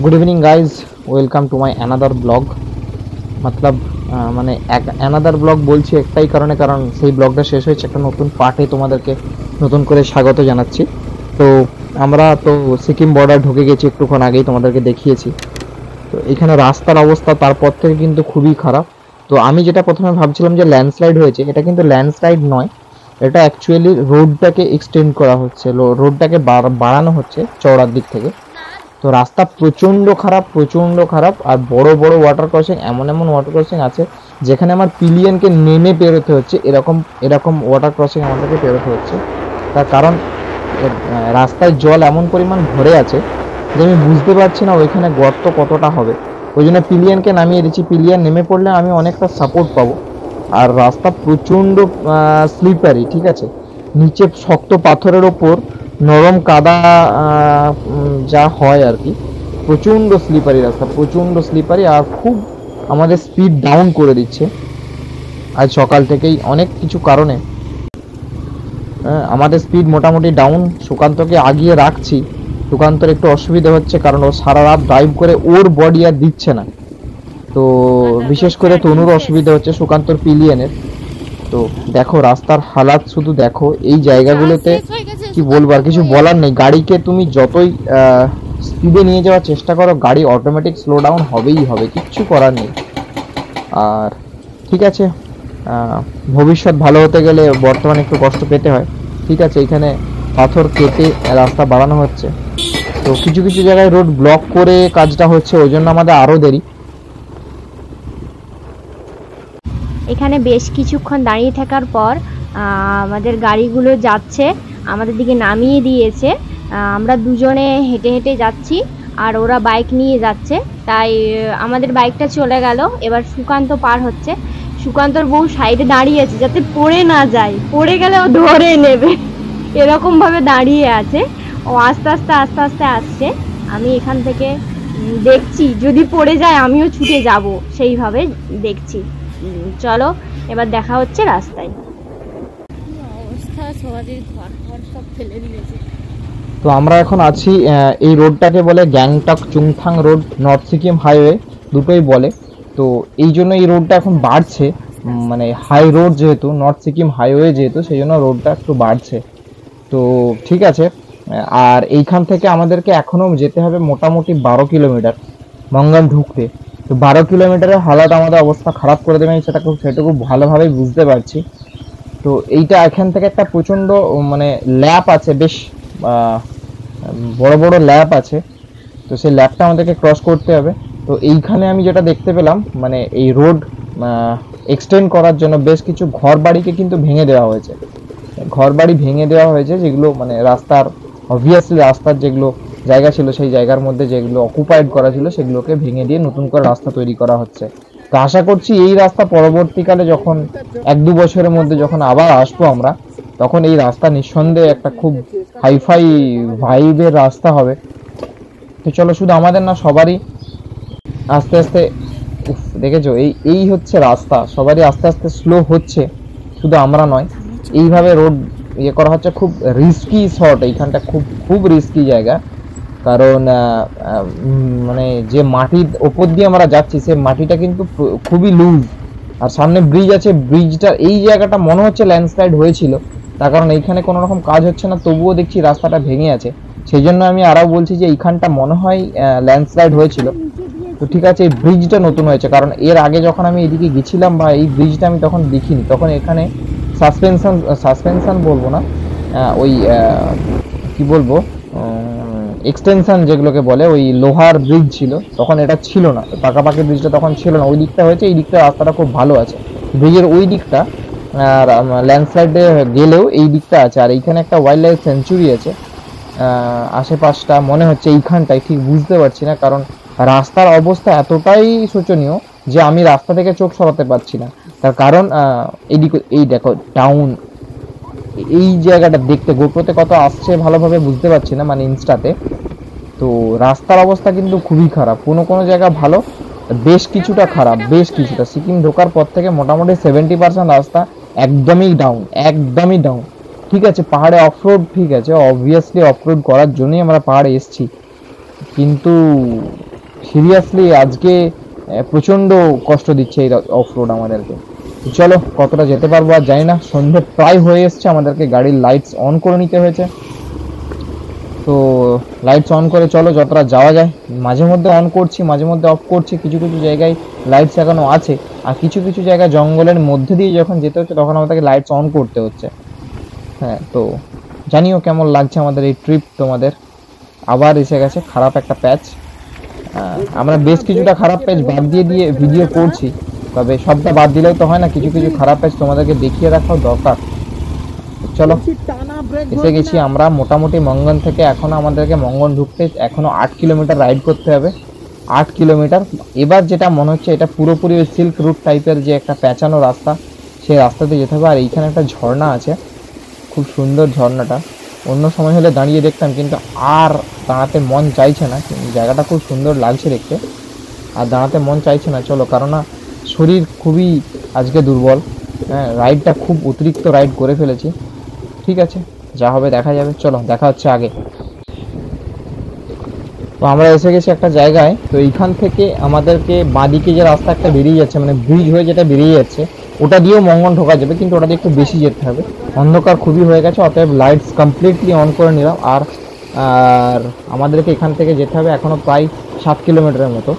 Good evening guys, welcome to my another blog. मतलब মানে another blog বলছি একটাই কারণে, কারণ সেই ব্লগটা শেষ হয়েছে, একটা নতুন পার্টে তোমাদেরকে নতুন করে স্বাগত জানাচ্ছি। তো আমরা তো সিকিম বর্ডার ঢুকে গেছি, একটুক্ষণ আগেই তোমাদেরকে দেখিয়েছি। তো এখানে রাস্তার অবস্থা তারপর থেকে কিন্তু খুবই খারাপ। তো আমি যেটা প্রথমে ভাবছিলাম যে ল্যান্ডস্লাইড হয়েছে, এটা কিন্তু ল্যান্ডস্লাইড নয়, এটা অ্যাকচুয়ালি রোডটাকে এক্সটেন্ড করা হচ্ছে, রোডটাকে বাড়ানো হচ্ছে চওড়ার দিক থেকে। তো রাস্তা প্রচণ্ড খারাপ আর বড় বড় ওয়াটার ক্রসিং, এমন ওয়াটার ক্রসিং আছে যেখানে আমার পিলিয়নকে নেমে পেরোতে হচ্ছে, এরকম ওয়াটার ক্রসিং আমাদেরকে পেরোতে হচ্ছে। তার কারণ রাস্তায় জল এমন পরিমাণ ভরে আছে যে আমি বুঝতে পারছি না ওইখানে গর্ত কতটা হবে। ওই জন্য পিলিয়নকে নামিয়ে দিচ্ছি, পিলিয়ন নেমে পড়লে আমি অনেকটা সাপোর্ট পাবো। আর রাস্তা প্রচণ্ড স্লিপারি, ঠিক আছে, নিচে শক্ত পাথরের ওপর নরম কাদা যা হয় আর কি, প্রচণ্ড স্লিপারি রাস্তা, প্রচণ্ড স্লিপারি, আর খুব আমাদের স্পিড ডাউন করে দিচ্ছে আজ সকাল থেকেই অনেক কিছু কারণে। আমাদের স্পিড মোটামুটি ডাউন, সুকান্তকে আগিয়ে রাখছি, সুকান্তর একটু অসুবিধা হচ্ছে কারণ ও সারা রাত ড্রাইভ করে ওর বডি আর দিচ্ছে না। তো বিশেষ করে তনুর অসুবিধা হচ্ছে, সুকান্তর পিলিয়নের। তো দেখো রাস্তার হালাত শুধু দেখো, এই জায়গাগুলোতে কি বলবো, আর কিছু বলার নেই। গাড়িকে তুমি যতই স্পিডে নিয়ে যাওয়ার চেষ্টা করো, গাড়ি অটোমেটিক স্লো ডাউন হবেই হবে, কিচ্ছু করার নেই। আর ঠিক আছে, ভবিষ্যৎ ভালো হতে গেলে বর্তমানে একটু কষ্ট পেতে হয়, ঠিক আছে। এখানে পাথর কেটে রাস্তা বাড়ানো হচ্ছে, তো কিছু কিছু জায়গায় রোড ব্লক করে কাজটা হচ্ছে, ওই জন্য আমাদের আরও দেরি। এখানে বেশ কিছুক্ষণ দাঁড়িয়ে থাকার পর আমাদের গাড়িগুলো যাচ্ছে, আমাদের দিকে নামিয়ে দিয়েছে। আমরা দুজনে হেঁটে হেঁটে যাচ্ছি আর ওরা বাইক নিয়ে যাচ্ছে, তাই আমাদের বাইকটা চলে গেল। এবার সুকান্ত পার হচ্ছে, সুকান্তর বউ সাইডে দাঁড়িয়ে আছে যাতে পড়ে না যায়, পড়ে গেলে ও ধরে নেবে, এরকমভাবে দাঁড়িয়ে আছে। ও আস্তে আস্তে আসছে। আমি এখান থেকে দেখছি, যদি পড়ে যায় আমিও ছুটে যাব, সেইভাবে দেখছি। চলো এবার দেখা হচ্ছে রাস্তায়। তো আমরা এখন আছি, এই রোডটাকে বলে Gangtok Chungthang road, north Sikkim highway দুটোই বলে। তো এই জন্য এই রোডটা এখন বাড়ছে, মানে হাই রোড যেহেতু, নর্থ সিকিম হাইওয়ে যেহেতু, সেই জন্য রোডটা একটু বাড়ছে। তো ঠিক আছে, আর এইখান থেকে আমাদেরকে এখনও যেতে হবে মোটামুটি 12 কিলোমিটার মঙ্গান ঢুকতে। তো 12 কিলোমিটারের হালাত আমাদের অবস্থা খারাপ করে দেবে, আমি সেটুকু ভালোভাবে বুঝতে পারছি। তো এইটা এখান থেকে একটা প্রচণ্ড মানে ল্যাপ আছে, বেশ বড় বড় ল্যাপ আছে, তো সেই ল্যাপটা আমাদেরকে ক্রস করতে হবে। তো এইখানে আমি যেটা দেখতে পেলাম, মানে এই রোড এক্সটেন্ড করার জন্য বেশ কিছু ঘর বাড়িকে কিন্তু ভেঙে দেওয়া হয়েছে, যেগুলো মানে রাস্তার অবভিয়াসলি রাস্তার যেগুলো জায়গা ছিল সেই জায়গার মধ্যে যেগুলো অকুপাইড করা ছিল সেগুলোকে ভেঙে দিয়ে নতুন করে রাস্তা তৈরি করা হচ্ছে। তো আশা করছি এই রাস্তা পরবর্তীকালে যখন 1-2 বছরের মধ্যে যখন আবার আসবো আমরা, তখন এই রাস্তা নিঃসন্দেহে একটা খুব হাইফাই ভাইবের রাস্তা হবে। তো চলো, শুধু আমাদের না, সবারই আস্তে আস্তে, দেখেছো এই হচ্ছে রাস্তা, সবারই আস্তে আস্তে স্লো হচ্ছে, শুধু আমরা নয়। এইভাবে রোড করা হচ্ছে, খুব রিস্কি শট, এইখানটা খুব রিস্কি জায়গা, কারণ মানে যে মাটির ওপর দিয়ে আমরা যাচ্ছি সে মাটিটা কিন্তু খুবই লুজ, আর সামনে ব্রিজ আছে, ব্রিজটা এই জায়গাটা মনে হচ্ছে ল্যান্ডস্লাইড হয়েছিল, তার কারণ এইখানে কোনো রকম কাজ হচ্ছে না, তবুও দেখছি রাস্তাটা ভেঙে আছে। সেই জন্য আমি আরও বলছি যে এইখানটা মনে হয় ল্যান্ডস্লাইড হয়েছিল। তো ঠিক আছে, এই ব্রিজটা নতুন হয়েছে, কারণ এর আগে যখন আমি এদিকে গেছিলাম বা এই ব্রিজটা আমি তখন দেখিনি, তখন এখানে সাসপেনশন বলবো না, ওই কি বলবো, এক্সটেনশন যেগুলোকে বলে, ওই লোহার ব্রিজ ছিল, তখন এটা ছিল না, পাকাপাকি ব্রিজটা তখন ছিল না, ওই দিকটা হয়েছে, এই দিকটা রাস্তাটা খুব ভালো আছে, ব্রিজের ওই দিকটা আর ল্যান্ডস্লাইডে গেলেও এই দিকটা আছে। আর এইখানে একটা ওয়াইল্ড লাইফ সেঞ্চুরি আছে আশেপাশটা, মনে হচ্ছে এইখানটায়, ঠিক বুঝতে পারছি না, কারণ রাস্তার অবস্থা এতটাই শোচনীয় যে আমি রাস্তা থেকে চোখ সরাতে পারছি না। তার কারণ এই দেখো টাউন, এই জায়গাটা দেখতে গোপ্রোতে কত আসছে ভালোভাবে বুঝতে পারছি না, মানে ইনস্টাতে। তো রাস্তার অবস্থা কিন্তু খুবই খারাপ, কোনো জায়গা ভালো, বেশ কিছুটা খারাপ, সিকিম ঢোকার পর থেকে মোটামুটি 70% রাস্তা একদমই ডাউন। ঠিক আছে, পাহাড়ে অফরোড, ঠিক আছে, অবভিয়াসলি অফরোড করার জন্যই আমরা পাহাড়ে এসেছি, কিন্তু সিরিয়াসলি আজকে প্রচন্ড কষ্ট দিচ্ছে এই অফ রোড আমাদেরকে। চলো কতটা যেতে পারবো আর জানি না, সন্ধে প্রায় হয়ে এসছে, আমাদেরকে গাড়ির লাইটস অন করে নিতে হয়েছে। তো লাইটস অন করে চলো যতটা যাওয়া যায়, মাঝে মধ্যে অন করছি মাঝে মধ্যে অফ করছি, কিছু কিছু জায়গায় লাইটস এখনো আছে, আর কিছু কিছু জায়গায় জঙ্গলের মধ্যে দিয়ে যখন যেতে হচ্ছে তখন আমাদেরকে লাইটস অন করতে হচ্ছে। হ্যাঁ, তো জানিও কেমন লাগছে আমাদের এই ট্রিপ তোমাদের। আবার এসে গেছে খারাপ একটা প্যাচ। আমরা বেশ কিছুটা খারাপ প্যাচ বাদ দিয়ে দিয়ে ভিডিও করছি, তবে সবটা বাদ দিলেও তো হয় না, কিছু কিছু খারাপ প্যাচ তোমাদেরকে দেখিয়ে রাখাও দরকার। চলো এসে গেছি আমরা মোটামুটি মঙ্গন থেকে। এখনো আমাদেরকে মঙ্গন ঢুকতে এখনো 8 কিলোমিটার রাইড করতে হবে, 8 কিলোমিটার। এবার যেটা মনে হচ্ছে এটা পুরোপুরি ওই সিল্ক রুট টাইপের যে একটা পেঁচানো রাস্তা, সেই রাস্তাতে যেতে হবে। আর এইখানে একটা ঝর্ণা আছে, খুব সুন্দর ঝর্ণাটা। অন্য সময় হলে দাঁড়িয়ে দেখতাম, কিন্তু আর দাঁড়াতে মন চাইছে না। জায়গাটা খুব সুন্দর লাগছে দেখতে, আর দাঁড়াতে মন চাইছে না। চলো, কারণ না শরীর খুবই আজকে দুর্বল। হ্যাঁ, রাইডটা খুব অতিরিক্ত রাইড করে ফেলেছি। ঠিক আছে, যা হবে দেখা যাবে। চলো দেখা হচ্ছে আগে। তো আমরা এসে গেছি একটা জায়গায়। তো এইখান থেকে আমাদেরকে বাঁদিকে যে রাস্তা একটা বেরিয়ে যাচ্ছে, মানে ব্রিজ হয়ে যেটা বেরিয়ে যাচ্ছে, ওটা দিয়েও মঙ্গন ঢোকা যাবে, কিন্তু ওটা দিয়ে একটু বেশি যেতে হবে। অন্ধকার খুবই হয়ে গেছে, অতএব লাইটস কমপ্লিটলি অন করে নিলাম। আর আর আমাদেরকে এখান থেকে যেতে হবে এখনো প্রায় 7 কিলোমিটারের মতো।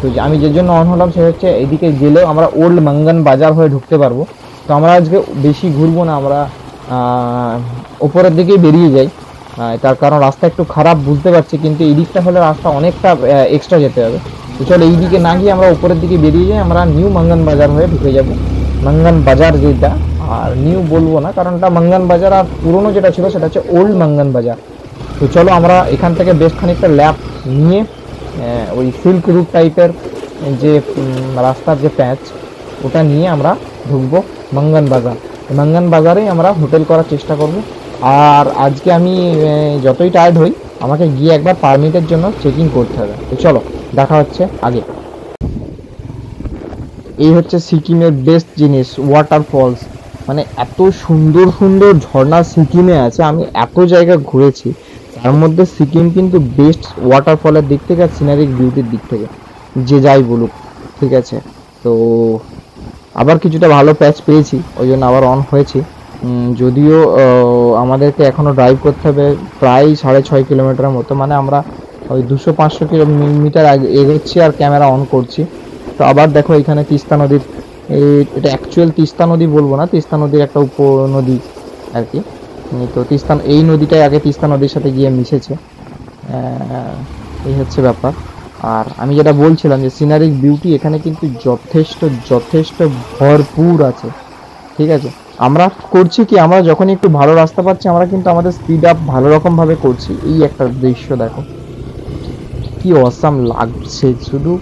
তো আমি যে জন্য অন হলাম সে হচ্ছে এইদিকে গেলেও আমরা ওল্ড মঙ্গন বাজার হয়ে ঢুকতে পারবো। তো আমরা আজকে বেশি ঘুরবো না, আমরা ওপরের দিকেই বেরিয়ে যাই। তার কারণ রাস্তা একটু খারাপ বুঝতে পারছি, কিন্তু এই দিকটা হলে রাস্তা অনেকটা এক্সট্রা যেতে হবে। তো চলো এই দিকে না গিয়ে আমরা উপরের দিকে বেরিয়ে যাই, আমরা নিউ মঙ্গন বাজার হয়ে ঢুকে যাব। মঙ্গন বাজার যেটা, আর নিউ বলবো না কারণ এটা মঙ্গন বাজার, আর পুরনো যেটা ছিল সেটা হচ্ছে ওল্ড মঙ্গন বাজার। তো চলো আমরা এখান থেকে বেশ খানিকটা ল্যাপ নিয়ে ওই সিল্ক রুট টাইপের যে রাস্তার যে প্যাচ, ওটা নিয়ে আমরা ঢুকবো মঙ্গন বাজার। মঙ্গন বাজারেই আমরা হোটেল করার চেষ্টা করব। আর আজকে আমি যতই টায়ার্ড হই, আমাকে গিয়ে একবার পারমিটের জন্য চেকিং করতে হবে। তো চলো দেখা হচ্ছে আগে। এই হচ্ছে সিকিমের বেস্ট জিনিস, ওয়াটারফলস। মানে এত সুন্দর সুন্দর ঝর্ণা সিকিমে আছে। আমি এত জায়গা ঘুরেছি, তার মধ্যে সিকিম কিন্তু বেস্ট ওয়াটারফলের দিক থেকে আর সিনারিক বিউটির দিক থেকে, যে যাই বলুক। ঠিক আছে, তো আবার কিছুটা ভালো প্যাচ পেয়েছি, ওই জন্য আবার অন হয়েছি। যদিও আমাদেরকে এখনো ড্রাইভ করতে হবে প্রায় 6.5 কিলোমিটারের মতো, মানে আমরা ওই 200-500 কিলোমিটার এগোচ্ছি আর ক্যামেরা অন করছি। তো আবার দেখো এখানে তিস্তা নদীর, এটা অ্যাকচুয়াল তিস্তা নদী বলবো না, তিস্তা নদীর একটা উপনদী আর কি। তো তিস্তা, এই নদীটাই আগে তিস্তা নদীর সাথে গিয়ে মিশেছে, এই হচ্ছে ব্যাপার। আর আমি যেটা বলছিলাম যে সিনারিক বিউটি এখানে কিন্তু যথেষ্ট যথেষ্ট ভরপুর আছে। ঠিক আছে, আমরা করছি কি, আমরা যখনই একটু ভালো রাস্তা পাচ্ছি আমরা কিন্তু আমাদের স্পিড আপ ভালো রকম ভাবে করছি। এই একটা দৃশ্য দেখো, কি অসাম লাগছে, শুধু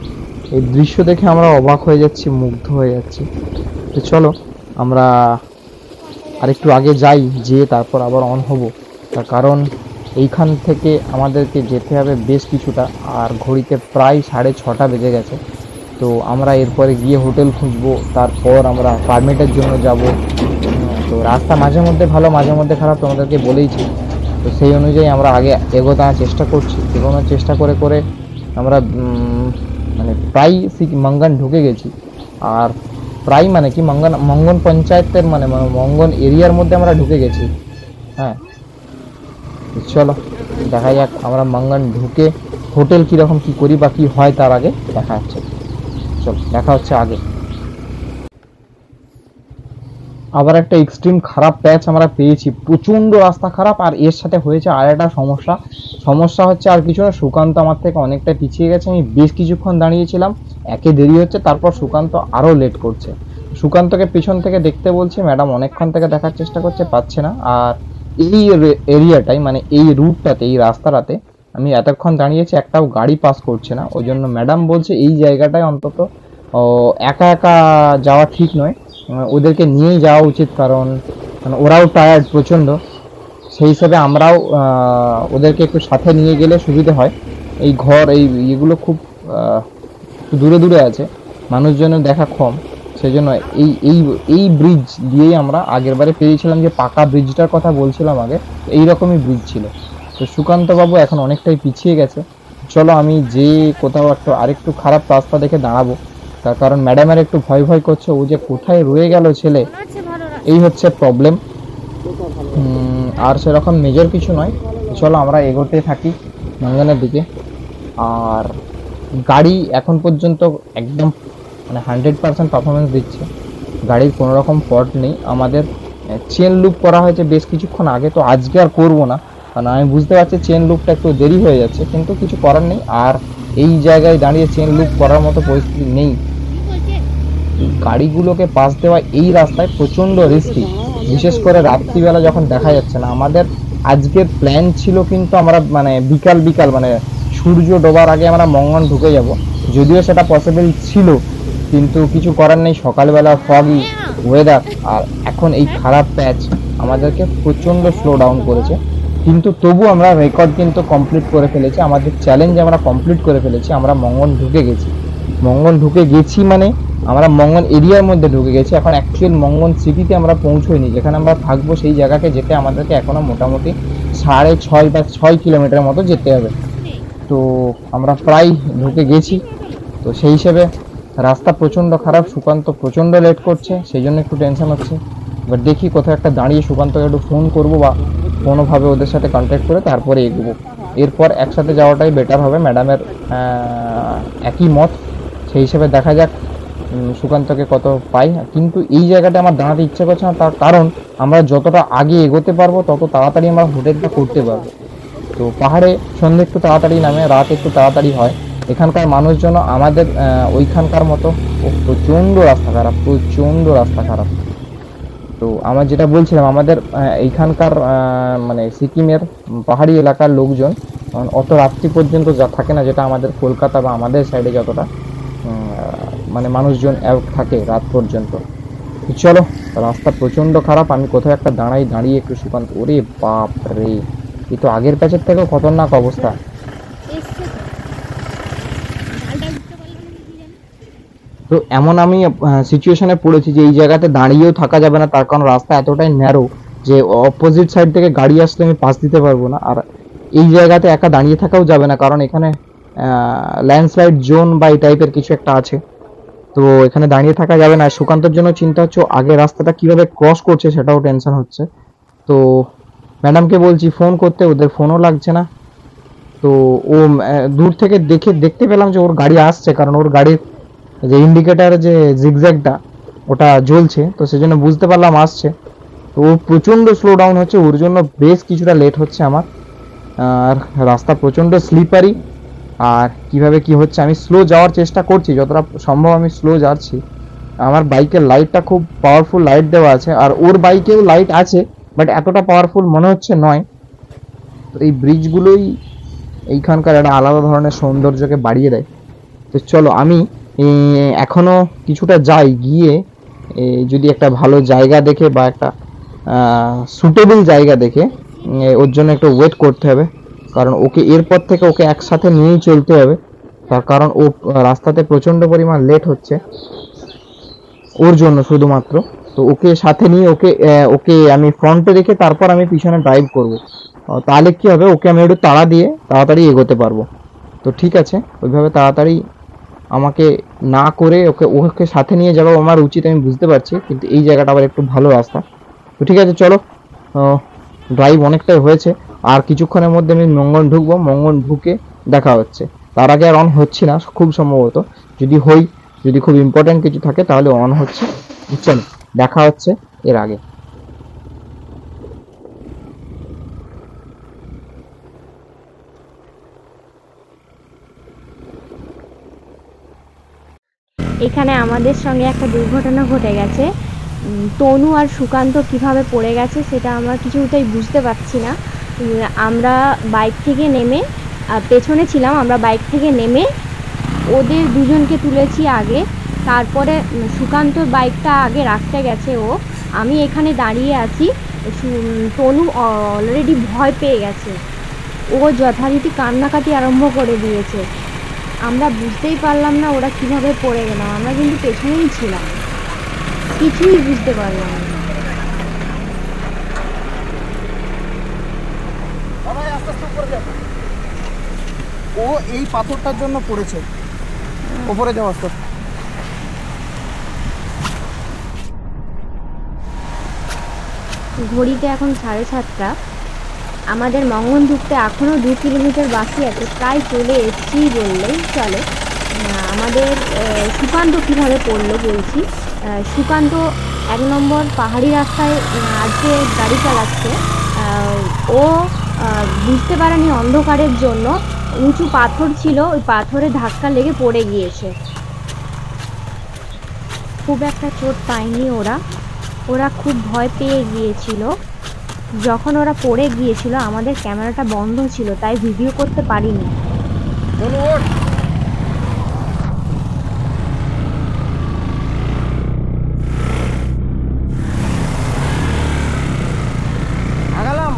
এই দৃশ্য দেখে আমরা অবাক হয়ে যাচ্ছি, মুগ্ধ হয়ে যাচ্ছি। তো চলো আমরা আরেকটু আগে যাই, যেয়ে তারপর আবার অন হব। তার কারণ এইখান থেকে আমাদেরকে যেতে হবে বেশ কিছুটা, আর ঘড়িতে প্রায় 6:30 বেজে গেছে। তো আমরা এরপরে গিয়ে হোটেল খুঁজবো, তারপর আমরা পারমিটের জন্য যাব। তো রাস্তা মাঝে মধ্যে ভালো মাঝে মধ্যে খারাপ, তোমাদেরকে বলেইছি। তো সেই অনুযায়ী আমরা আগে এগোনোর চেষ্টা করছি, এগোনোর চেষ্টা করে করে আমরা মানে প্রায় মঙ্গন ঢুকে গেছি। আর প্রায় মানে কি মঙ্গন পঞ্চায়েতের মানে মঙ্গন এরিয়ার মধ্যে আমরা ঢুকে গেছি। হ্যাঁ, চলো দেখা যাক আমরা মঙ্গন ঢুকে হোটেল কীরকম কী করি বা কী হয় তার আগে দেখা যাচ্ছে। চলো দেখা হচ্ছে আগে। আবার একটা এক্সট্রিম খারাপ প্যাচ আমরা পেয়েছি, প্রচণ্ড রাস্তা খারাপ। আর এর সাথে হয়েছে আর একটা সমস্যা হচ্ছে আর কিছু না, সুকান্ত আমার থেকে অনেকটা পিছিয়ে গেছে। আমি বেশ কিছুক্ষণ দাঁড়িয়েছিলাম, একে দেরি হচ্ছে, তারপর সুকান্ত আরও লেট করছে। সুকান্তকে পিছন থেকে দেখতে বলছি, ম্যাডাম অনেকক্ষণ থেকে দেখার চেষ্টা করছে, পাচ্ছে না। আর এই এরিয়াটাই মানে এই রুটটাতে, এই রাস্তাটাতে আমি এতক্ষণ দাঁড়িয়েছি, একটাও গাড়ি পাস করছে না। ওই জন্য ম্যাডাম বলছে এই জায়গাটায় অন্তত একা একা যাওয়া ঠিক নয়, ওদেরকে নিয়েই যাওয়া উচিত, কারণ মানে ওরাও টায়ার্ড প্রচণ্ড। সেই হিসাবে আমরাও ওদেরকে একটু সাথে নিয়ে গেলে সুবিধে হয়। এই ঘর এই এগুলো খুব দূরে দূরে আছে, মানুষজনের দেখা কম, সেই জন্য এই এই এই ব্রিজ দিয়েই আমরা আগের বারে পেরিয়েছিলাম, যে পাকা ব্রিজটার কথা বলছিলাম আগে, এই রকমই ব্রিজ ছিল। তো সুকান্ত বাবু এখন অনেকটাই পিছিয়ে গেছে, চলো আমি যে কোথাও একটু আরেকটু খারাপ রাস্তা দেখে দাঁড়াবো, তার কারণ ম্যাডামের একটু ভয় ভয় করছে, ও যে কোথায় রয়ে গেল ছেলে, এই হচ্ছে প্রবলেম। আর সেরকম মেজর কিছু নয়, চলো আমরা এগোতে থাকি নন্দনের দিকে। আর গাড়ি এখন পর্যন্ত একদম মানে 100% পারফরমেন্স দিচ্ছে, গাড়ির কোনো রকম ফল্ট নেই। আমাদের চেন লুপ করা হয়েছে বেশ কিছুক্ষণ আগে, তো আজকে আর করবো না, কারণ আমি বুঝতে পারছি চেন লুপটা একটু দেরি হয়ে যাচ্ছে, কিন্তু কিছু করার নেই। আর এই জায়গায় দাঁড়িয়ে চেন লুপ করার মতো পরিস্থিতি নেই। গাড়িগুলোকে পাস দেওয়া এই রাস্তায় প্রচণ্ড রিস্কি, বিশেষ করে রাত্রিবেলা যখন দেখা যাচ্ছে না। আমাদের আজকের প্ল্যান ছিল কিন্তু আমরা মানে বিকাল বিকাল মানে সূর্য ডোবার আগে আমরা মঙ্গন ঢুকে যাব, যদিও সেটা পসিবল ছিল, কিন্তু কিছু করার নেই। সকালবেলা foggy ওয়েদার আর এখন এই খারাপ প্যাচ আমাদেরকে প্রচণ্ড স্লো ডাউন করেছে, কিন্তু তবু আমরা রেকর্ড কিন্তু কমপ্লিট করে ফেলেছি, আমাদের চ্যালেঞ্জ আমরা কমপ্লিট করে ফেলেছি। আমরা মঙ্গন ঢুকে গেছি, মঙ্গন ঢুকে গেছি মানে আমরা মঙ্গন এরিয়ার মধ্যে ঢুকে গেছি। এখন অ্যাকচুয়াল মঙ্গন সিটিতে আমরা পৌঁছইনি, যেখানে আমরা থাকবো সেই জায়গাকে যেতে আমাদেরকে এখনো মোটামুটি 6.5 বা 6 কিলোমিটার মতো যেতে হবে। তো আমরা প্রায় ঢুকে গেছি, তো সেই হিসেবে রাস্তা প্রচণ্ড খারাপ, সুকান্ত প্রচণ্ড লেট করছে, সেই জন্য একটু টেনশন হচ্ছে। এবার দেখি কোথাও একটা দাঁড়িয়ে সুকান্তকে একটু ফোন করবো বা কোনোভাবে ওদের সাথে কন্ট্যাক্ট করে তারপরে এগোবো, এরপর একসাথে যাওয়াটাই বেটার হবে। ম্যাডামের একই মত, সেই হিসেবে দেখা যাক সুকান্তকে কত পাই। কিন্তু এই জায়গাটা আমার দাঁড়াতে ইচ্ছে করছে না, তার কারণ আমরা যতটা আগে এগোতে পারবো তত তাড়াতাড়ি আমরা হোটেলটা করতে পারবো। তো পাহাড়ে সন্ধ্যে একটু তাড়াতাড়ি নামে, রাত একটু তাড়াতাড়ি হয়। এখানকার মানুষজন আমাদের ওইখানকার মতো প্রচণ্ড রাস্তা খারাপ, প্রচণ্ড রাস্তা খারাপ। তো আমার যেটা বলছিলাম, আমাদের এইখানকার মানে সিকিমের পাহাড়ি এলাকার লোকজন অত রাত্রি পর্যন্ত যা থাকে না, যেটা আমাদের কলকাতা বা আমাদের সাইডে যতটা মানে মানুষজন থাকে রাত পর্যন্ত। চলো, রাস্তা প্রচণ্ড খারাপ, আমি কোথাও একটা দাঁড়িয়ে একটু সুকান্ত, ওরে বাপ রে, এই তো আগের প্যাচের থেকেও খতরনাক অবস্থা। তো এমন আমি সিচুয়েশনে পড়েছি যে এই জায়গাতে দাঁড়িয়েও থাকা যাবে না, তার কারণ রাস্তা এতটাই ন্যারো যে অপোজিট সাইড থেকে গাড়ি আসলে আমি পাস দিতে পারবো না। আর এই জায়গাতে একা দাঁড়িয়ে থাকাও যাবে না, কারণ এখানে ল্যান্ডস্লাইড জোন বা এই টাইপের কিছু একটা আছে, তো এখানে দাঁড়িয়ে থাকা যাবে না। সুকান্তের জন্য চিন্তা হচ্ছে, আগে রাস্তাটা কিভাবে ক্রস করছে সেটাও টেনশন হচ্ছে। তো ম্যাডামকে বলছি ফোন করতে, ওদের ফোনও লাগছে না। তো ও দূর থেকে দেখতে পেলাম যে ওর গাড়ি আসছে, কারণ ওর গাড়ির যে ইন্ডিকেটার যে জিগজ্যাগটা ওটা জ্বলছে, তো সেজন্য বুঝতে পারলাম আসছে। তো ও প্রচণ্ড স্লো ডাউন হচ্ছে, ওর জন্য বেশ কিছুটা লেট হচ্ছে আমার। আর রাস্তা প্রচণ্ড স্লিপারি, আর কিভাবে কি হচ্ছে আমি স্লো যাওয়ার চেষ্টা করছি, যতটা সম্ভব আমি স্লো যাচ্ছি। আমার বাইকের লাইটটা খুব পাওয়ারফুল লাইট দেওয়া আছে, আর ওর বাইকেও লাইট আছে, বাট এতটা পাওয়ারফুল মনে হচ্ছে নয়। তো এই ব্রিজগুলোই এইখানকার একটা আলাদা ধরনের সৌন্দর্যকে বাড়িয়ে দেয়। তো চলো আমি এখনো কিছুটা যাই, গিয়ে যদি একটা ভালো জায়গা দেখে বা একটা সুটেবল জায়গা দেখে ওর জন্য একটু ওয়েট করতে হবে, কারণ ওকে এরপর থেকে ওকে একসাথে নিয়েই চলতে হবে, তার কারণ ও রাস্তাতে প্রচণ্ড পরিমাণ লেট হচ্ছে ওর জন্য শুধুমাত্র। তো ওকে সাথে নিয়ে ওকে আমি ফ্রন্টে রেখে তারপর আমি পিছনে ড্রাইভ করব, তাহলে কি হবে, ওকে আমি একটু তাড়া দিয়ে তাড়াতাড়ি এগোতে পারবো। তো ঠিক আছে, ওইভাবে তাড়াতাড়ি আমাকে না করে ওকে সাথে নিয়ে যাওয়া আমার উচিত, আমি বুঝতে পারছি, কিন্তু এই জায়গাটা আবার একটু ভালো রাস্তা। তো ঠিক আছে চলো, ড্রাইভ অনেকটাই হয়েছে, আর কিছুক্ষণের মধ্যে আমি মঙ্গন ঢুকবো, মঙ্গন ঢুকে দেখা হচ্ছে। তার আগে আর অন হচ্ছি না খুব সম্ভবত, যদি খুব ইম্পর্টেন্ট কিছু থাকে তাহলে অন হচ্ছে। চলো দেখা হচ্ছে এর আগে। এখানে আমাদের সঙ্গে একটা দুর্ঘটনা ঘটে গেছে। তনু আর সুকান্ত কিভাবে পড়ে গেছে সেটা আমরা কিছুতেই বুঝতে পারছি না। আমরা বাইক থেকে নেমে, পেছনে ছিলাম, আমরা বাইক থেকে নেমে ওদের দুজনকে তুলেছি আগে, তারপরে সুকান্তর বাইকটা আগে রাখতে গেছে ও, আমি এখানে দাঁড়িয়ে আছি। তনু অলরেডি ভয় পেয়ে গেছে, ও যথারীতি কান্নাকাটি আরম্ভ করে দিয়েছে। আমরা বুঝতেই পারলাম না ওরা কিভাবে পড়ে গেলাম, আমরা কিন্তু পেছনেই ছিলাম, কিছুই বুঝতে পারলাম না। ও এই পাথরটার জন্য পড়েছে। ওপরে যাওয়া তো ঘড়িতে এখন 7:30। আমাদের মঙ্গন ঢুকতে এখনও 2 কিলোমিটার বাকি আছে, প্রায় চলে এসেছি বললেই চলে। আমাদের সুকান্ত কীভাবে পড়লো বলছি। সুকান্ত 1 নম্বর পাহাড়ি রাস্তায় আজকে গাড়ি চালাচ্ছে। ও বুঝতে পারেনি অন্ধকারের জন্য উঁচু পাথর ছিল, ওই পাথরে ধাক্কা লেগে পড়ে গিয়েছে। খুব একটা চোট পায়নি ওরা খুব ভয় পেয়ে গিয়েছিল। যখন ওরা পড়ে গিয়েছিল আমাদের ক্যামেরাটা বন্ধ ছিল, তাই ভিডিও করতে পারিনি। আগালাম।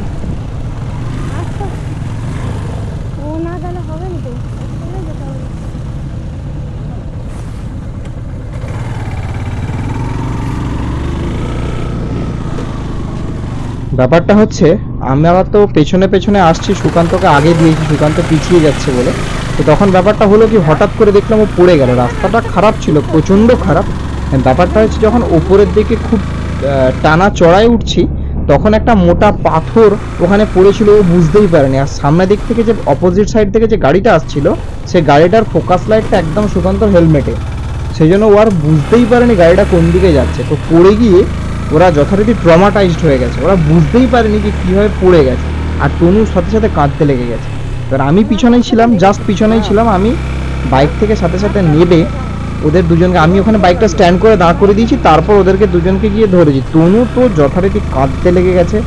ও না গেলে হবে না তো, চলে যেতে হবে। ব্যাপারটা হচ্ছে আমরা তো পেছনে পেছনে আসছি, সুকান্তকে আগে দিয়েছি, সুকান্ত পিছিয়ে যাচ্ছে বলে। তো তখন ব্যাপারটা হলো কি, হঠাৎ করে দেখলাম ও পড়ে গেল। রাস্তাটা খারাপ ছিল, প্রচণ্ড খারাপ। ব্যাপারটা হচ্ছে যখন ওপরের দিকে খুব টানা চড়াই উঠছি, তখন একটা মোটা পাথর ওখানে পড়েছিল, ও বুঝতেই পারেনি। আর সামনের দিক থেকে যে অপোজিট সাইড থেকে যে গাড়িটা আসছিল, সে গাড়িটার ফোকাস লাইটটা একদম সুকান্তর হেলমেটে, সেই জন্য ও আর বুঝতেই পারেনি গাড়িটা কোন দিকে যাচ্ছে। তো পড়ে গিয়ে ওরা যথারীতি ট্রমাটাইজড হয়ে গেছে, ওরা বুঝতেই পারেনি যে কীভাবে পড়ে গেছে। আর তনুর সাথে সাথে কাঁদতে লেগে গেছে। এবার আমি পিছনেই ছিলাম, জাস্ট পিছনেই ছিলাম। আমি বাইক থেকে সাথে সাথে নেবে ওদের দুজনকে, আমি ওখানে বাইকটা স্ট্যান্ড করে দাঁড় করে দিয়েছি, তারপর ওদেরকে দুজনকে গিয়ে ধরেছি। তনু তো যথারীতি কাঁদতে লেগে গেছে,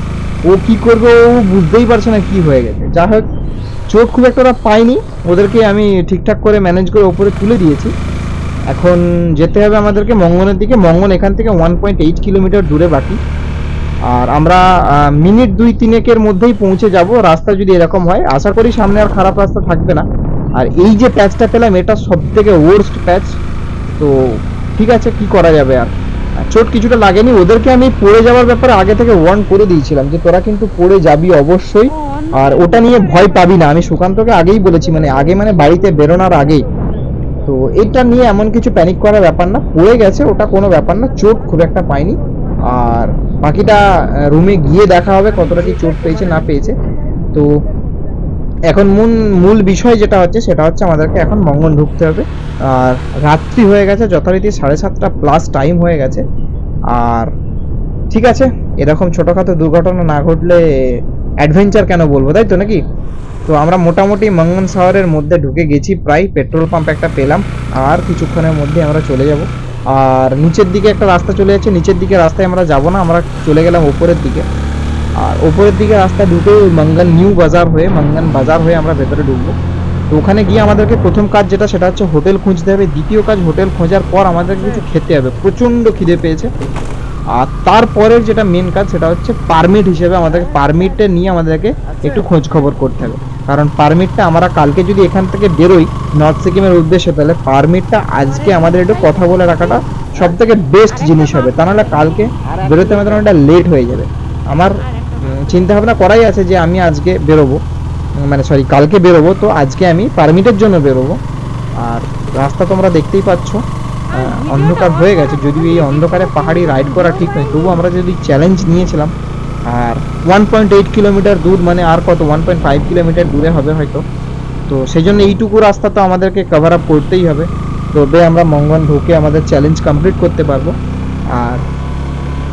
ও কি করবে ও বুঝতেই পারছে না কি হয়ে গেছে। যা হোক, চোট খুব একটা ওরা পায়নি, ওদেরকে আমি ঠিকঠাক করে ম্যানেজ করে ওপরে তুলে দিয়েছি। এখন যেতে হবে আমাদেরকে মঙ্গনের দিকে। মঙ্গন এখান থেকে 1.8 কিলোমিটার দূরে বাকি। আর আমরা মিনিট 2-3 মধ্যেই পৌঁছে যাব, রাস্তা যদি এরকম হয়। আশা করি সামনে আর খারাপ রাস্তা থাকবে না। আর এই যে প্যাচটা পেলাম, এটা সব থেকে ওয়ার্স্ট প্যাচ। তো ঠিক আছে, কি করা যাবে। আর চোট কিছুটা লাগেনি। ওদেরকে আমি পড়ে যাওয়ার ব্যাপারে আগে থেকে ওয়ার্ন করে দিয়েছিলাম যে তোরা কিন্তু পড়ে যাবি অবশ্যই, আর ওটা নিয়ে ভয় পাবি না। আমি সুকান্তকে আগেই বলেছি, মানে বাড়িতে বেরোনোর আগেই। তো এটা নিয়ে এমন কিছু প্যানিক করার ব্যাপার না, পড়ে গেছে ওটা কোনো ব্যাপার না, চোট খুব একটা পাইনি। আর বাকিটা রুমে গিয়ে দেখা হবে কতটা কি চোট পেয়েছে না পেয়েছে। তো এখন মূল বিষয় যেটা হচ্ছে সেটা হচ্ছে আমাদেরকে এখন মঙ্গন ঢুকতে হবে। আর রাত্রি হয়ে গেছে, যথারীতি 7:30+ টাইম হয়ে গেছে। আর ঠিক আছে, এরকম ছোটোখাটো দুর্ঘটনা না ঘটলে অ্যাডভেঞ্চার কেন বলবো, তাই তো নাকি? তো আমরা মোটামুটি মঙ্গন শহরের মধ্যে ঢুকে গেছি, প্রায় পেট্রোল পাম্প একটা পেলাম। আর কিছুক্ষণের মধ্যে আমরা চলে যাব। আর নিচের দিকে একটা রাস্তা চলে যাচ্ছে, নিচের দিকে রাস্তায় আমরা যাব না, আমরা চলে গেলাম ওপরের দিকে। আর ওপরের দিকে রাস্তা ঢুকে মঙ্গন নিউ বাজার হয়ে, মঙ্গন বাজার হয়ে আমরা ভেতরে ঢুকবো। তো ওখানে গিয়ে আমাদেরকে প্রথম কাজ যেটা, সেটা হচ্ছে হোটেল খুঁজতে হবে। দ্বিতীয় কাজ, হোটেল খোঁজার পর আমাদেরকে কিছু খেতে হবে, প্রচণ্ড খিদে পেয়েছে। আর তারপরের যেটা মেন কাজ, সেটা হচ্ছে পারমিট হিসেবে আমাদেরকে পারমিটটা নিয়ে আমাদেরকে একটু খোঁজ খবর করতে হবে। কারণ পারমিটটা আমরা কালকে যদি এখান থেকে বেরোই নর্থ সিকিমের উদ্দেশ্যে, তাহলে পারমিটটা আজকে আমাদের একটু কথা বলে রাখাটা সব থেকে বেস্ট জিনিস হবে। তা নাহলে কালকে বেরোতে আমাদের অনেকটা লেট হয়ে যাবে। আমার চিন্তা ভাবনা করাই আছে যে আমি আজকে বেরোবো, কালকে বেরোবো। তো আজকে আমি পারমিটের জন্য বেরোবো। আর রাস্তা তোমরা দেখতেই পাচ্ছ, অন্ধকার হয়ে গেছে। যদিও এই অন্ধকারে পাহাড়ি রাইড করা ঠিক নয়, তবু আমরা যদি চ্যালেঞ্জ নিয়েছিলাম। আর 1.8 কিলোমিটার দূর, মানে আর কত 1.5 কিলোমিটার দূরে হবে হয়তো। তো সেই জন্য এইটুকু রাস্তা তো আমাদেরকে কভার আপ করতেই হবে, তবে আমরা মঙ্গন ঢুকে আমাদের চ্যালেঞ্জ কমপ্লিট করতে পারবো। আর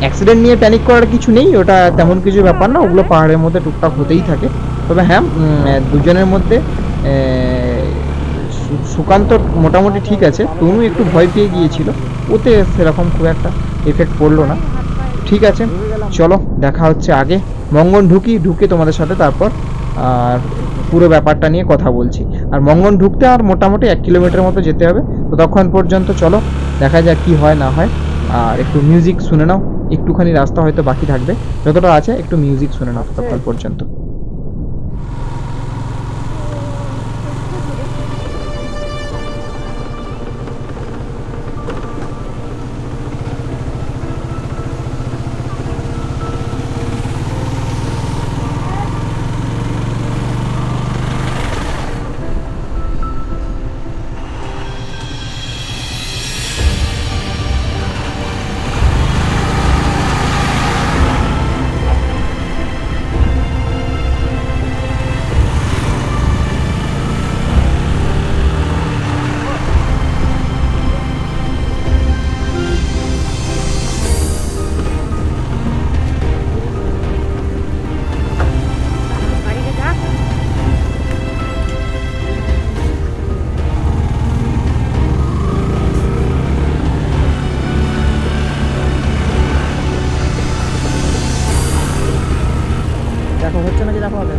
অ্যাক্সিডেন্ট নিয়ে প্যানিক করার কিছু নেই, ওটা তেমন কিছু ব্যাপার না, ওগুলো পাহাড়ের মধ্যে টুকটাক হতেই থাকে। তবে হ্যাঁ, দুজনের মধ্যে সুকান্ত মোটামুটি ঠিক আছে, তনু একটু ভয় পেয়ে গিয়েছিল, ওতে সেরকম খুব একটা এফেক্ট পড়লো না। ঠিক আছে, চলো দেখা হচ্ছে আগে মঙ্গন ঢুকে তোমাদের সাথে তারপর আর পুরো ব্যাপারটা নিয়ে কথা বলছি। আর মঙ্গন ঢুকতে আর মোটামুটি 1 কিলোমিটার মতো যেতে হবে। ততক্ষণ পর্যন্ত চলো দেখা যাক কি হয় না হয়। আর একটু মিউজিক শুনে নাও, একটুখানি রাস্তা হয়তো বাকি থাকবে, যতটা আছে একটু মিউজিক শুনে নাও ততক্ষণ পর্যন্ত। হবে।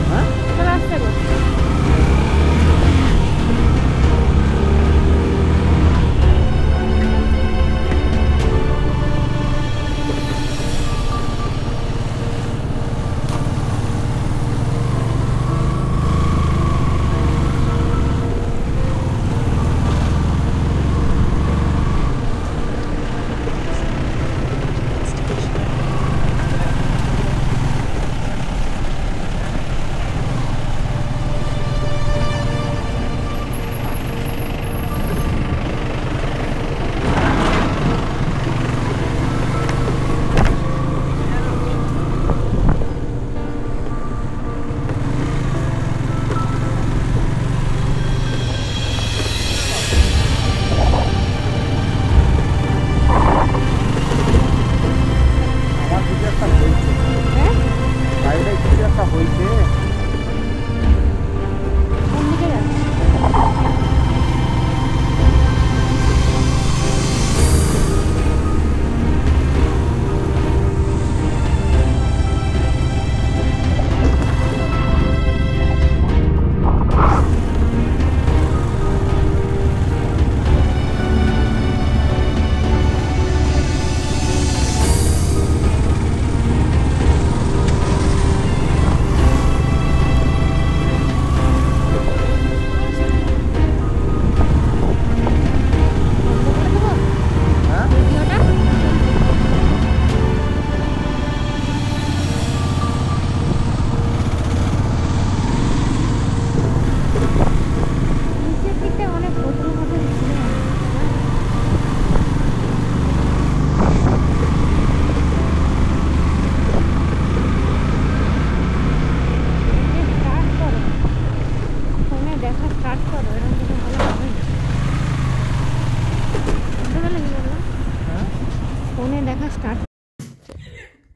হ্যাঁ চলো আসতে গো।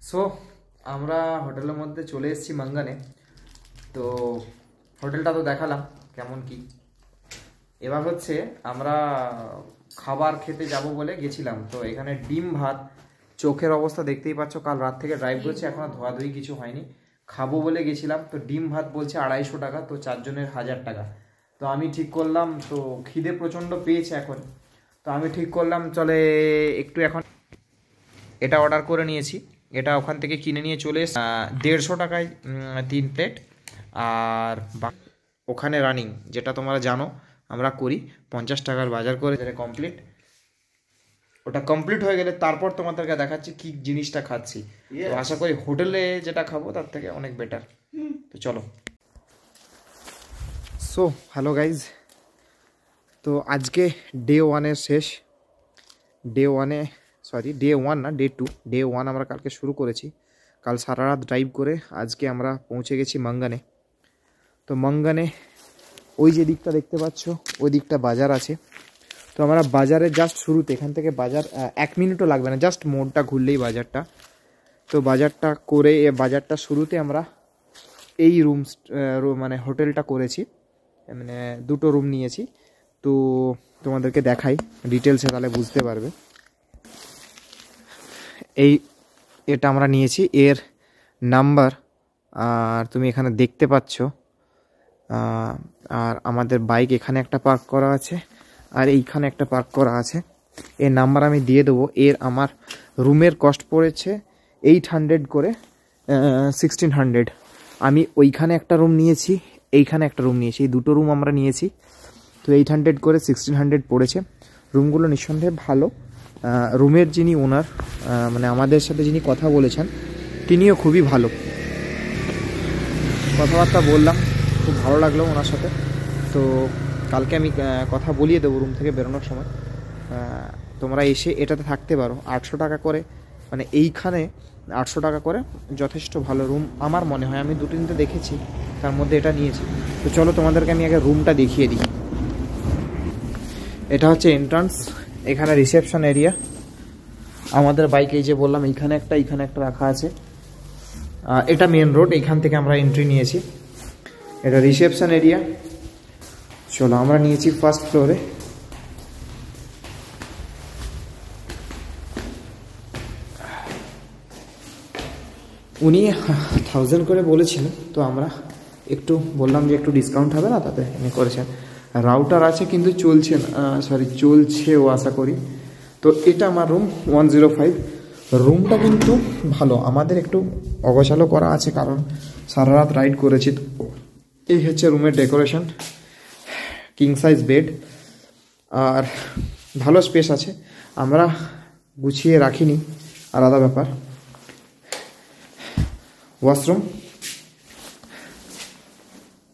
সো আমরা হোটেলের মধ্যে চলে এসেছি মাঙ্গানে। তো হোটেলটা তো দেখালাম কেমন কি। এবার হচ্ছে আমরা খাবার খেতে যাব বলে গেছিলাম। তো এখানে ডিম ভাত, চোখের অবস্থা দেখতেই পাচ্ছ, কাল রাত থেকে ড্রাইভ করছি, এখনো ধোয়াধুয়ি কিছু হয়নি। খাবো বলে গেছিলাম। তো ডিম ভাত বলছে 250 টাকা, তো 4 জনের 1000 টাকা। তো আমি ঠিক করলাম, তো খিদে প্রচণ্ড পেয়েছে এখন, তো আমি ঠিক করলাম চলে একটু এখন এটা অর্ডার করে নিয়েছি। এটা ওখান থেকে কিনে নিয়ে চলে এসে 150 টাকায় 3 প্লেট। আর ওখানে রানিং, যেটা তোমরা জানো আমরা করি, 50 টাকার বাজার করে কমপ্লিট। ওটা কমপ্লিট হয়ে গেলে তারপর তোমাদেরকে দেখাচ্ছি কি জিনিসটা খাচ্ছি। তো আশা করি হোটেলে যেটা খাবো তার থেকে অনেক বেটার। তো চলো। সো হ্যালো গাইজ, তো আজকে ডে 1-এর শেষ। ডে 1 না, ডে 2। ডে 1 আমরা কালকে শুরু করেছি। কাল সারা রাত ড্রাইভ করে আজকে আমরা পৌঁছে গেছি মাঙ্গানে। তো মাঙ্গানে ওই যে দিকটা দেখতে পাচ্ছ, ওই দিকটা বাজার আছে। তো আমরা বাজারের জাস্ট শুরুতে, এখান থেকে বাজার 1 মিনিটও লাগবে না, জাস্ট মোড়টা ঘুরলেই বাজারটা। তো বাজারটা করে বাজারটা শুরুতে আমরা এই মানে হোটেলটা করেছি, মানে 2টো রুম নিয়েছি। তো তোমাদেরকে দেখাই ডিটেলসে, তাহলে বুঝতে পারবে। এটা আমরা নিয়েছি, এর নাম্বার আর তুমি এখানে দেখতে পাচ্ছ। আর আমাদের বাইক এখানে একটা পার্ক করা আছে, আর এইখানে একটা পার্ক করা আছে। এর নাম্বার আমি দিয়ে দেবো। এর আমার রুমের কস্ট পড়েছে 800 করে, 1600। আমি ওইখানে একটা রুম নিয়েছি, এইখানে একটা রুম নিয়েছি, এই 2টো রুম আমরা নিয়েছি। তো 800 করে 1600 পড়েছে। রুমগুলো নিঃসন্দেহে ভালো। রুমের যিনি ওনার, মানে আমাদের সাথে যিনি কথা বলেছেন, তিনিও খুবই ভালো। কথাবার্তা বললাম, খুব ভালো লাগলো ওনার সাথে। তো কালকে আমি কথা বলিয়ে দেবো রুম থেকে বেরোনোর সময়। তোমরা এসে এটাতে থাকতে পারো। 800 টাকা করে, মানে এইখানে 800 টাকা করে যথেষ্ট ভালো রুম আমার মনে হয়। আমি 2-3টে দেখেছি, তার মধ্যে এটা নিয়েছি। তো চলো তোমাদেরকে আমি আগে রুমটা দেখিয়ে দিই। এটা হচ্ছে এন্ট্রান্স, এখানে রিসেপশন এরিয়া। আমাদের বাইক এই যে বললাম এইখানে একটা রাখা আছে। এটা মেন রোড, এইখান থেকে আমরা এন্ট্রি নিয়েছি। এটা রিসেপশন এরিয়া। চলো আমরা নিয়েছি ফার্স্ট ফ্লোরে। উনি 1000 করে বলেছিলেন, তো আমরা একটু বললাম যে একটু ডিসকাউন্ট হবে না, তাতে উনি করেছেন। রাউটার আছে কিন্তু চলছেও আশা করি। তো এটা আমার রুম 105। রুমটা কিন্তু ভালো, আমাদের একটু অগোছালো করা আছে কারণ সারা রাত রাইড করেছি। এই হচ্ছে রুমের ডেকোরেশন, কিং সাইজ বেড, আর ভালো স্পেস আছে, আমরা গুছিয়ে রাখিনি, আলাদা ব্যাপার। ওয়াশরুম,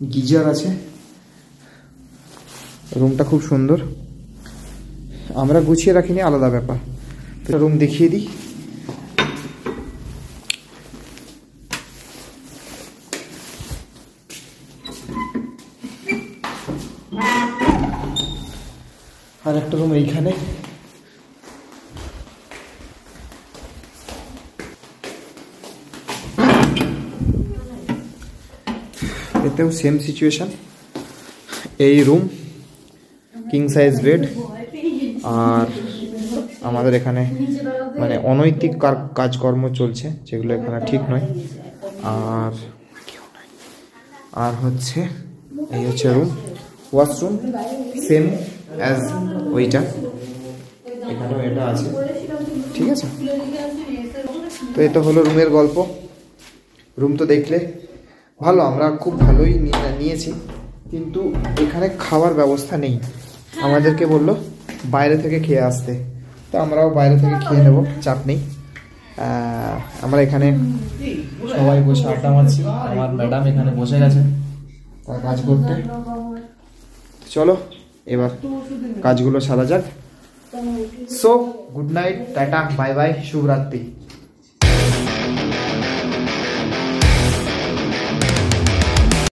গিজার আছে, রুমটা খুব সুন্দর, আমরা গুছিয়ে রাখিনি, আলাদা ব্যাপার। রুম দেখিয়ে দিই। আর একটা রুম এইখানে, এতেও সেম সিচুয়েশন। এই রুম, কিং সাইজ বেড, আর আমাদের এখানে মানে অনৈতিক কাজকর্ম চলছে যেগুলো এখানে ঠিক নয়। আর হচ্ছে এই হচ্ছে রুম। ওয়াশরুম সেম অ্যাজ ওইটা, এখানেও এটা আছে, ঠিক আছে। তো এটা হলো রুমের গল্প। রুম তো দেখলে ভালো, আমরা খুব ভালোই নিয়েছি, কিন্তু এখানে খাওয়ার ব্যবস্থা নেই। আমাদেরকে বললো বাইরে থেকে খেয়ে আসতে, তো আমরাও বাইরে থেকে খেয়ে নেব, চাপ নেই। আমরা এখানে সবাই বসে আড্ডা মারছি, আমার ম্যাডাম এখানে বসে গেছে তার কাজ করতে। চলো এবার কাজগুলো সারা যাক। So good night, tata, bye bye, শুভরাত্রি।